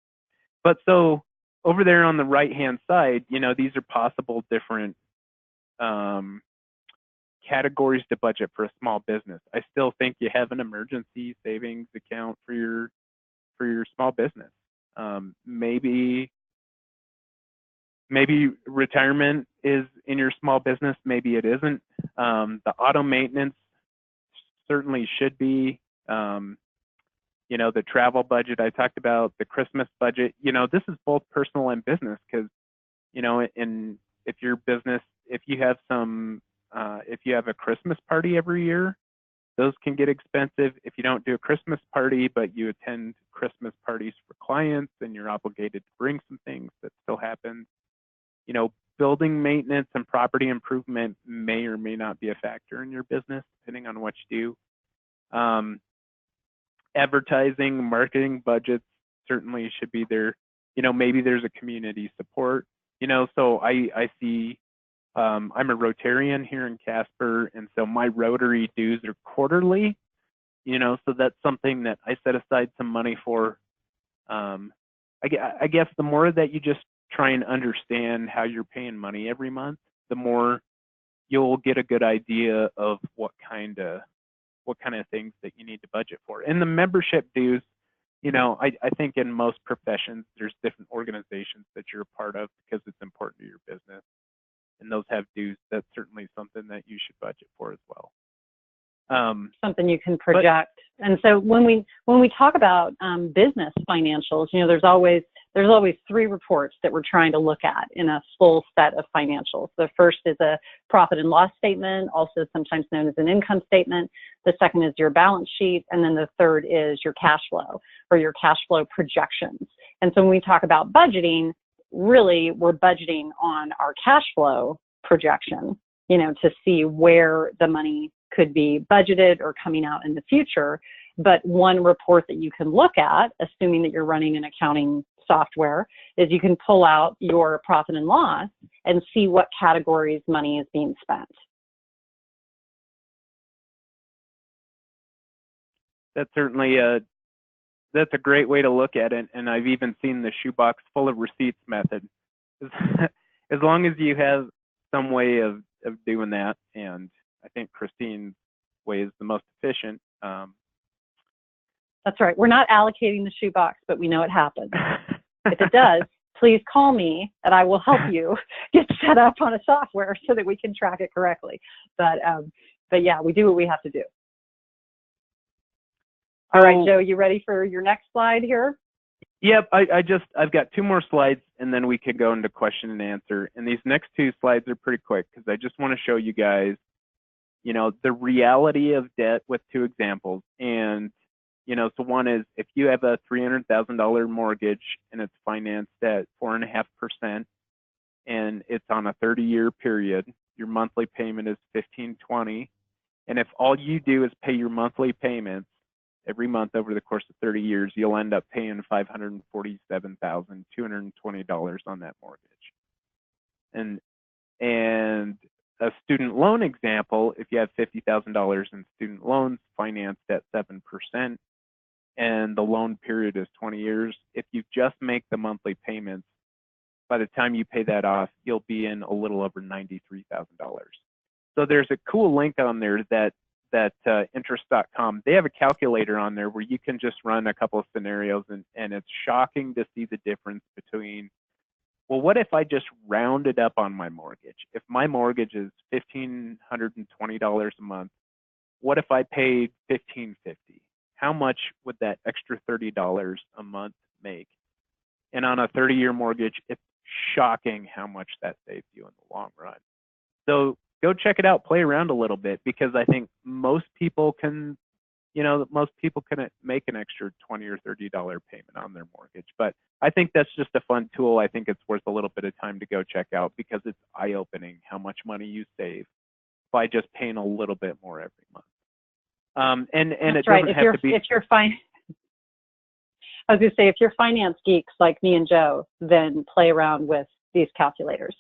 But so over there on the right-hand side, you know, these are possible different categories to budget for a small business. I still think you have an emergency savings account for your small business. Maybe retirement is in your small business, maybe it isn't. The auto maintenance certainly should be. The travel budget I talked about, the Christmas budget. This is both personal and business because, if your business, if you have a Christmas party every year, those can get expensive. If you don't do a Christmas party, but you attend Christmas parties for clients and you're obligated to bring some things, that still happens. Building maintenance and property improvement may or may not be a factor in your business, depending on what you do. Advertising, marketing budgets certainly should be there. Maybe there's a community support. So I see, I'm a Rotarian here in Casper, and so my Rotary dues are quarterly, so that's something that I set aside some money for. I guess the more that you just try and understand how you're paying money every month, the more you'll get a good idea of what kind of things that you need to budget for. And the membership dues, I think in most professions, there's different organizations that you're a part of because it's important to your business. And those have dues. That's certainly something that you should budget for as well. Something you can project. And so when we talk about business financials, there's always 3 reports that we're trying to look at in a full set of financials. The first is a profit and loss statement, also sometimes known as an income statement. The second is your balance sheet. And then the third is your cash flow or your cash flow projections. And so when we talk about budgeting, really we're budgeting on our cash flow projection, to see where the money could be budgeted or coming out in the future. But one report that you can look at, assuming that you're running an accounting software, is you can pull out your profit and loss and see what categories money is being spent. That's certainly that's a great way to look at it, and I've even seen the shoebox full of receipts method. As long as you have some way of doing that, and I think Christine's way is the most efficient. That's right. We're not allocating the shoebox, but we know it happens. If it does, please call me and I will help you get set up on a software so that we can track it correctly. But yeah, we do what we have to do. All right, Joe, you ready for your next slide here? Yep, I've got 2 more slides and then we can go into question and answer. And these next 2 slides are pretty quick because I just want to show you guys, the reality of debt with 2 examples. And, so one is if you have a $300,000 mortgage and it's financed at 4.5% and it's on a 30-year period, your monthly payment is $1,520. And if all you do is pay your monthly payments every month over the course of 30 years, you'll end up paying $547,220 on that mortgage. And a student loan example, if you have $50,000 in student loans financed at 7% and the loan period is 20 years, if you just make the monthly payments, by the time you pay that off, you'll be in a little over $93,000. So there's a cool link on there that interest.com, they have a calculator on there where you can just run a couple of scenarios, and it's shocking to see the difference between, well, what if I just rounded up on my mortgage? If my mortgage is $1,520 a month, what if I paid $1,550? How much would that extra $30 a month make? And on a 30-year mortgage, it's shocking how much that saves you in the long run. So go check it out, play around a little bit, because I think most people can make an extra $20 or $30 payment on their mortgage. But I think that's just a fun tool. I think it's worth a little bit of time to go check out because it's eye-opening how much money you save by just paying a little bit more every month. And it doesn't have to be. I was going to say, if you're finance geeks like me and Joe, then play around with these calculators.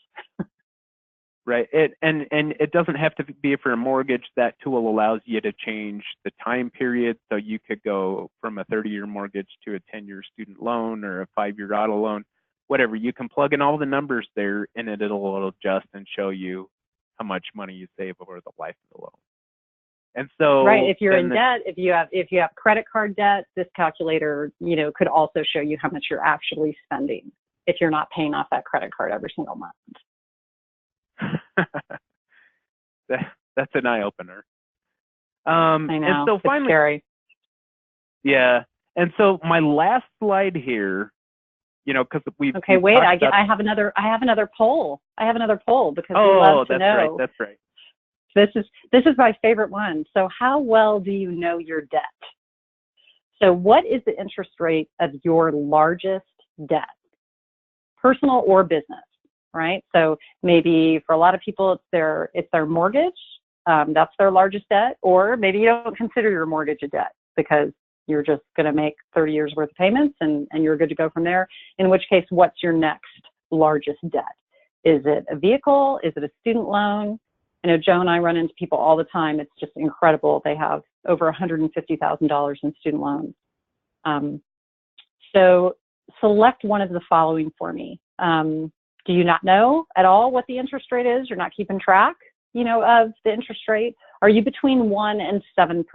Right. And it doesn't have to be for a mortgage. That tool allows you to change the time period. So you could go from a 30-year mortgage to a 10-year student loan or a 5-year auto loan, whatever. You can plug in all the numbers there and it'll adjust and show you how much money you save over the life of the loan. And so, right, if you're in debt, if you have credit card debt, this calculator, could also show you how much you're actually spending if you're not paying off that credit card every single month. that's an eye opener. I know. And so finally, it's scary. yeah. And so my last slide here, because we've Okay, wait. I have another poll. I have another poll because we love to know. Oh, that's right. This is my favorite one. So how well do you know your debt? So what is the interest rate of your largest debt, personal or business, right? So maybe for a lot of people, it's their mortgage. That's their largest debt, or maybe you don't consider your mortgage a debt because you're just going to make 30 years worth of payments and you're good to go from there. In which case, what's your next largest debt? Is it a vehicle? Is it a student loan? I know Joe and I run into people all the time. It's just incredible. They have over $150,000 in student loans. So select one of the following for me. Do you not know at all what the interest rate is? You're not keeping track, of the interest rate? Are you between 1% and 7%?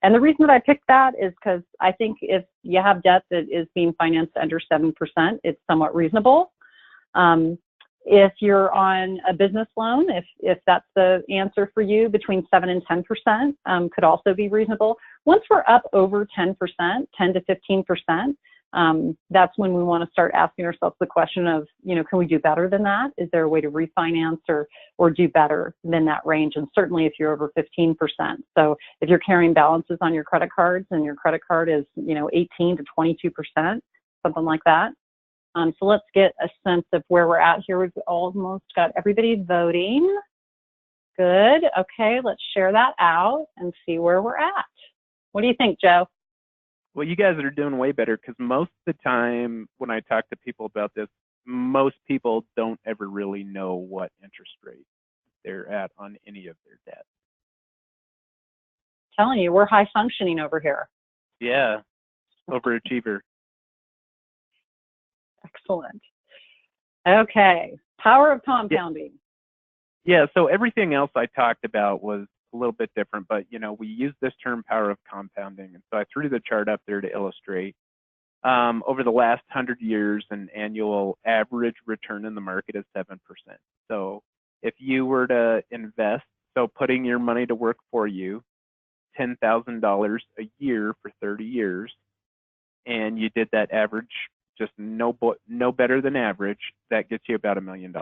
And the reason that I picked that is because I think if you have debt that is being financed under 7%, it's somewhat reasonable. If you're on a business loan, if that's the answer for you, between 7 and 10% could also be reasonable. Once we're up over 10%, 10 to 15%, that's when we want to start asking ourselves the question of, can we do better than that? Is there a way to refinance or do better than that range? And certainly if you're over 15%. So if you're carrying balances on your credit cards and your credit card is, 18 to 22%, something like that. So let's get a sense of where we're at here. We've almost got everybody voting. Good. Okay, let's share that out and see where we're at. What do you think, Joe? Well, you guys are doing way better because most of the time when I talk to people about this, most people don't ever really know what interest rate they're at on any of their debt. Telling you, we're high functioning over here. Yeah, overachiever. Excellent. Okay, power of compounding. Yeah, so everything else I talked about was a little bit different, but we use this term power of compounding. And so I threw the chart up there to illustrate. Over the last 100 years, an annual average return in the market is 7%. So if you were to invest, so putting your money to work for you, $10,000 a year for 30 years, and you did that average, just no better than average, that gets you about $1 million.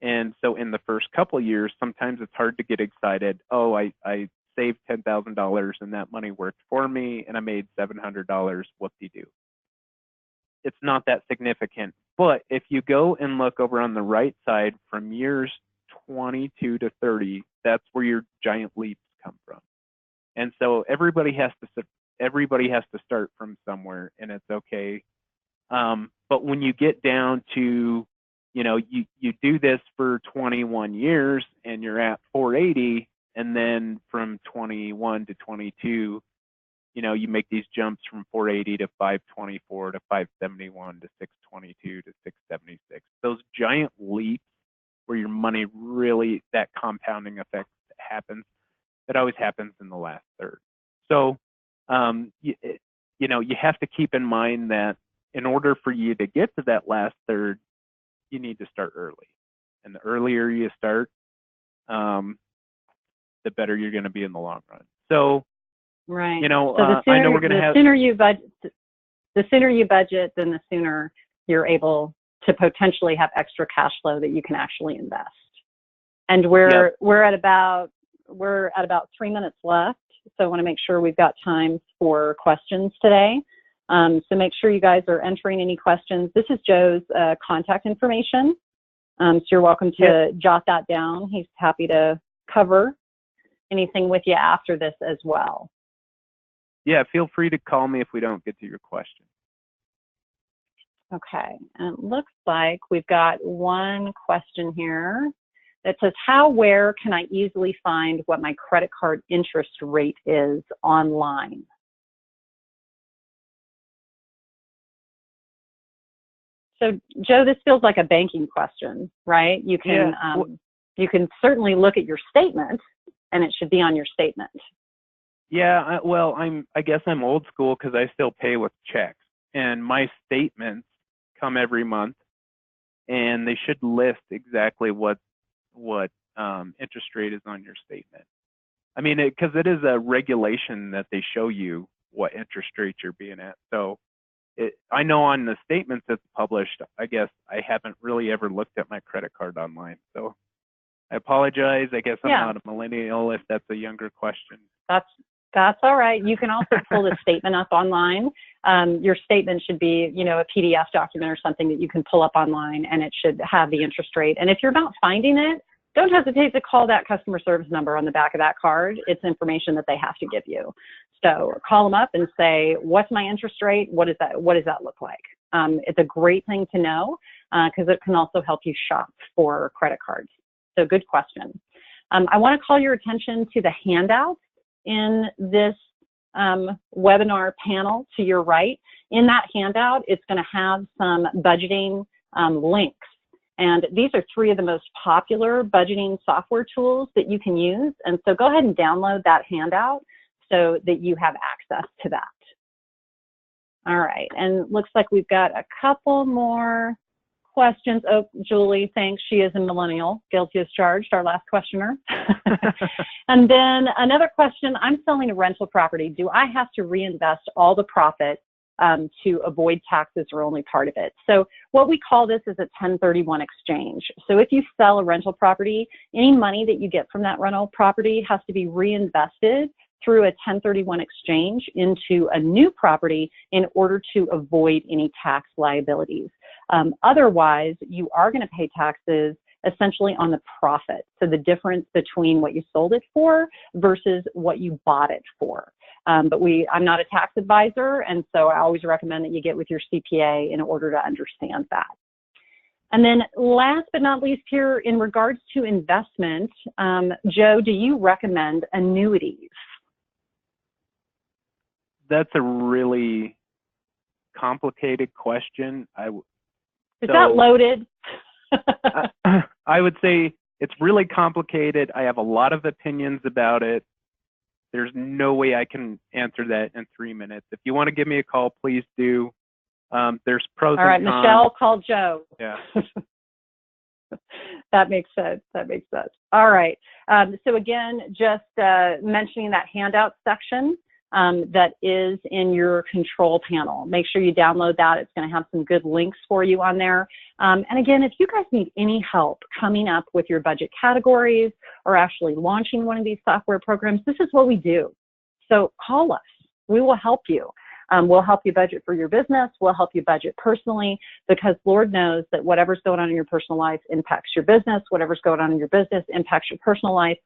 And so in the first couple of years, sometimes it's hard to get excited. Oh, I saved $10,000 and that money worked for me and I made $700. Whoop-de-doo. It's not that significant. But if you go and look over on the right side from years 22 to 30, that's where your giant leaps come from. And so everybody has to start from somewhere, and it's okay. But when you get down to, you do this for 21 years and you're at 480, and then from 21 to 22, you make these jumps from 480 to 524 to 571 to 622 to 676. Those giant leaps where your money really, that compounding effect happens, it always happens in the last third. So, you have to keep in mind that in order for you to get to that last third, you need to start early. And the earlier you start, the better you're going to be in the long run. So, right. So I know we're going to have. The sooner you budget, then the sooner you're able to potentially have extra cash flow that you can actually invest. And we're at about 3 minutes left, so I want to make sure we've got time for questions today. So make sure you guys are entering any questions. This is Joe's contact information, so you're welcome to jot that down. He's happy to cover anything with you after this as well. Yeah, feel free to call me if we don't get to your question. Okay, and it looks like we've got one question here that says, where can I easily find what my credit card interest rate is online? So, Joe, this feels like a banking question, right? You can you can certainly look at your statement, and it should be on your statement. Yeah, I guess I'm old school because I still pay with checks, and my statements come every month, and they should list exactly what interest rate is on your statement. I mean, because it is a regulation that they show you what interest rate you're being at. So I know on the statements that's published, I guess I haven't really ever looked at my credit card online. So I apologize. I guess I'm not a millennial if that's a younger question. That's all right. You can also pull the statement up online. Your statement should be, a PDF document or something that you can pull up online, and it should have the interest rate. And if you're not finding it, don't hesitate to call that customer service number on the back of that card. It's information that they have to give you. So call them up and say, what's my interest rate? What does that look like? It's a great thing to know because it can also help you shop for credit cards. So good question. I want to call your attention to the handouts in this webinar panel to your right. In that handout, it's going to have some budgeting links. And these are 3 of the most popular budgeting software tools that you can use. And so go ahead and download that handout so that you have access to that. All right, and looks like we've got a couple more questions. Oh, Julie, thanks. She is a millennial, guilty as charged, our last questioner. And then another question, I'm selling a rental property. Do I have to reinvest all the profit to avoid taxes or only part of it? So what we call this is a 1031 exchange. So if you sell a rental property, any money that you get from that rental property has to be reinvested through a 1031 exchange into a new property in order to avoid any tax liabilities. Otherwise, you are going to pay taxes essentially on the profit. So the difference between what you sold it for versus what you bought it for. But I'm not a tax advisor, and so I always recommend that you get with your CPA in order to understand that. And then last but not least here, in regards to investment, Joe, do you recommend annuities? That's a really complicated question. Is that loaded? I would say it's really complicated. I have a lot of opinions about it. There's no way I can answer that in 3 minutes. If you want to give me a call, please do. There's pros and cons. All right, Michelle, call Joe. Yeah. That makes sense. That makes sense. All right. So again, just mentioning that handout section that is in your control panel. Make sure you download that. It's going to have some good links for you on there. And again, if you guys need any help coming up with your budget categories or actually launching one of these software programs, this is what we do. So call us. We will help you. We'll help you budget for your business. We'll help you budget personally, because Lord knows that whatever's going on in your personal life impacts your business. Whatever's going on in your business impacts your personal life.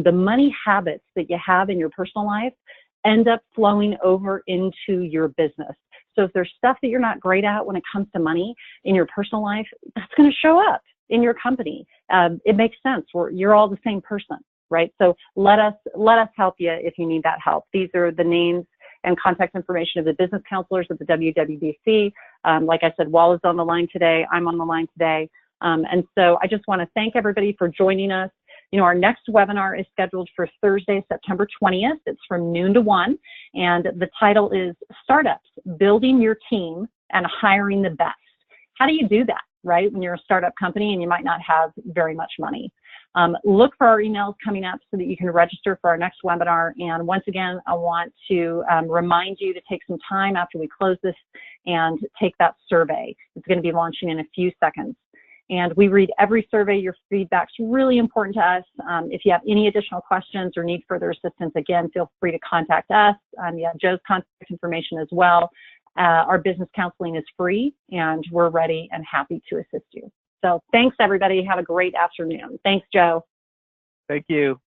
The money habits that you have in your personal life end up flowing over into your business. So if there's stuff that you're not great at when it comes to money in your personal life, that's going to show up in your company. It makes sense. You're all the same person, right? So let us help you if you need that help. These are the names and contact information of the business counselors at the WWBC. Like I said, Wall is on the line today. I'm on the line today. And so I just want to thank everybody for joining us. Our next webinar is scheduled for Thursday, September 20th. It's from noon to 1. And the title is Startups, Building Your Team and Hiring the Best. How do you do that, right? When you're a startup company and you might not have very much money. Look for our emails coming up so that you can register for our next webinar. And once again, I want to remind you to take some time after we close this and take that survey. It's going to be launching in a few seconds. And we read every survey. Your feedback's really important to us. If you have any additional questions or need further assistance, again, feel free to contact us. You have Joe's contact information as well. Our business counseling is free, and we're ready and happy to assist you. So thanks, everybody. Have a great afternoon. Thanks, Joe. Thank you.